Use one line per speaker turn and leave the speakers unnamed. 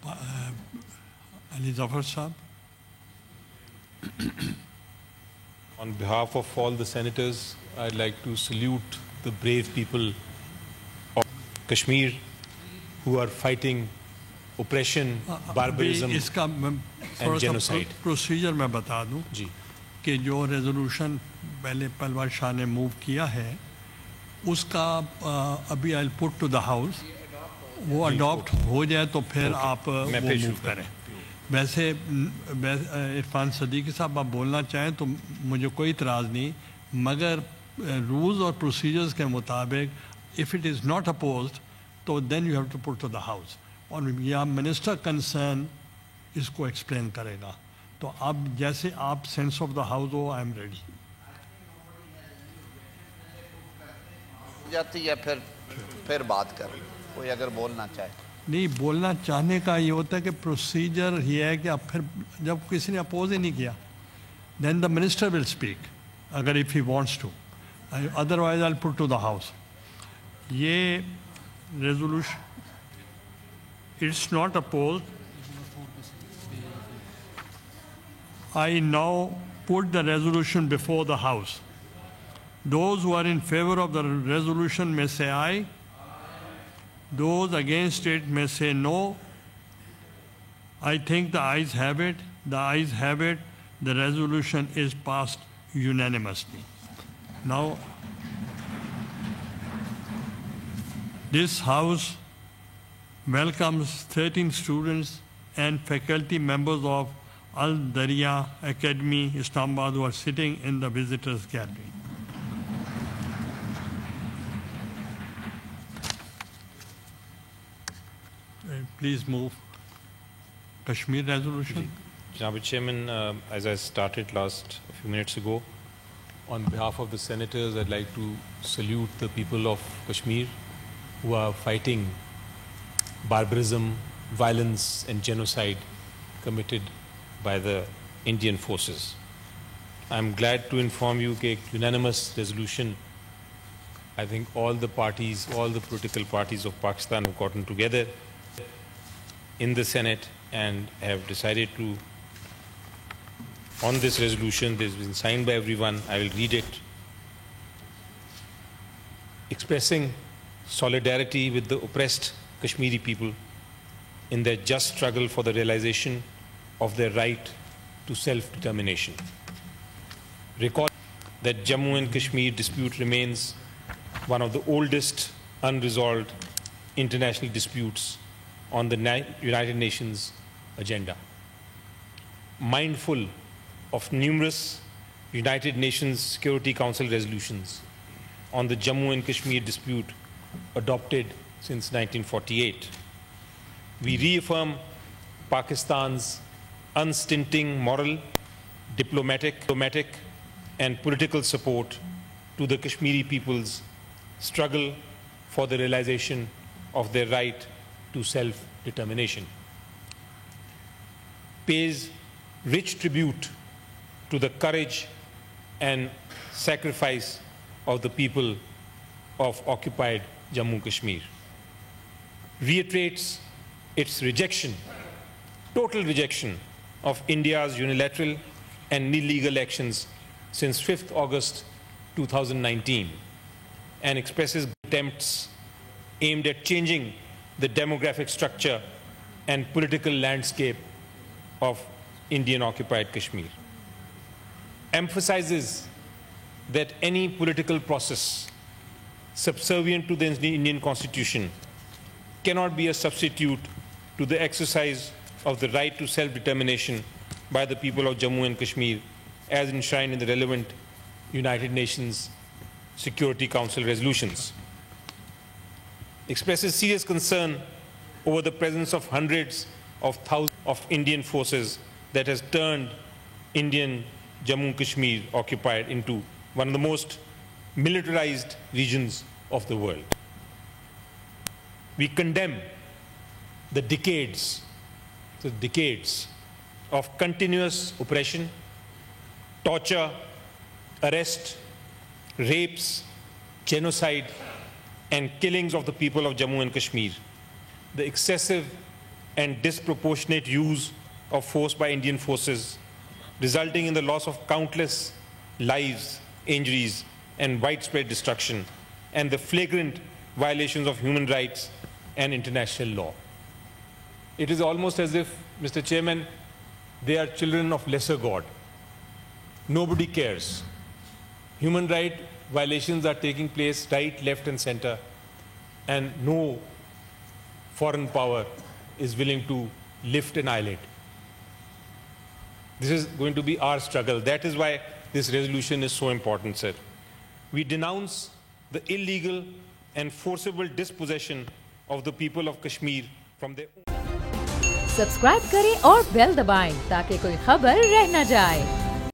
Ali Zafar Saab.
On behalf of all the senators, I'd like to salute the brave people of Kashmir who are fighting oppression, barbarism and genocide.
Procedure मैं बता दूं
जी
कि जो resolution पहले पलवार शाह ने move किया है उसका अभी I put to the house, वो अडॉप्ट हो जाए तो फिर आप वो मूव करें। वैसे इरफान सदीकी साहब आप बोलना चाहें तो मुझे कोई इतराज़ नहीं, मगर रूल्स और प्रोसीजर्स के मुताबिक if it is not opposed तो then you have to put to the house, और या मिनिस्टर कंसर्न इसको एक्सप्लेन करेगा। तो अब जैसे आप सेंस ऑफ द हाउस हो, आई एम रेडी।
जाती है फिर बात कर, कोई अगर बोलना चाहे।
नहीं, बोलना चाहने का ये होता है कि प्रोसीजर ये है कि अब फिर जब किसी ने अपोज ही नहीं किया then the minister will speak, अगर if he wants to, otherwise I will put to the house. ये resolution it's not opposed, I now put the resolution before the House. Those who are in favor of the resolution may say aye. Those against it may say no. I think the ayes have it. The ayes have it. The resolution is passed unanimously. Now, this House welcomes 13 students and faculty members of Al-Dariya Academy, Islamabad, who are sitting in the visitors gallery. Please move. Kashmir resolution.
Janaab Chairman, as I started a few minutes ago, on behalf of the senators, I'd like to salute the people of Kashmir who are fighting barbarism, violence and genocide committed by the Indian forces. I'm glad to inform you that unanimous resolution, I think all the parties, all the political parties of Pakistan have gotten together in the Senate and have decided to, on this resolution, this has been signed by everyone, I will read it, expressing solidarity with the oppressed Kashmiri people in their just struggle for the realization of their right to self-determination. Recall that Jammu and Kashmir dispute remains one of the oldest unresolved international disputes on the United Nations agenda. Mindful of numerous United Nations Security Council resolutions on the Jammu and Kashmir dispute adopted since 1948, we reaffirm Pakistan's unstinting moral, diplomatic and political support to the Kashmiri people's struggle for the realization of their right to self-determination. Pays rich tribute to the courage and sacrifice of the people of occupied Jammu and Kashmir. Reiterates its rejection, total rejection of India's unilateral and illegal actions since 5th August 2019 and expresses attempts aimed at changing the demographic structure and political landscape of Indian occupied Kashmir. Emphasizes that any political process subservient to the Indian Constitution cannot be a substitute to the exercise of the right to self-determination by the people of Jammu and Kashmir as enshrined in the relevant United Nations Security Council resolutions. Expresses serious concern over the presence of hundreds of thousands of Indian forces that has turned Indian Jammu and Kashmir occupied into one of the most militarized regions of the world. We condemn the decades of continuous oppression, torture, arrest, rapes, genocide, and killings of the people of Jammu and Kashmir, the excessive and disproportionate use of force by Indian forces, resulting in the loss of countless lives, injuries, and widespread destruction, and the flagrant violations of human rights and international law. It is almost as if, Mr. Chairman, they are children of lesser God. Nobody cares. Human rights violations are taking place right, left, and center, and no foreign power is willing to lift an eyelid. This is going to be our struggle. That is why this resolution is so important, sir. We denounce the illegal and forcible dispossession of the people of Kashmir from their own.
Subscribe करें और bell दबाएं ताकि कोई खबर रह न जाए।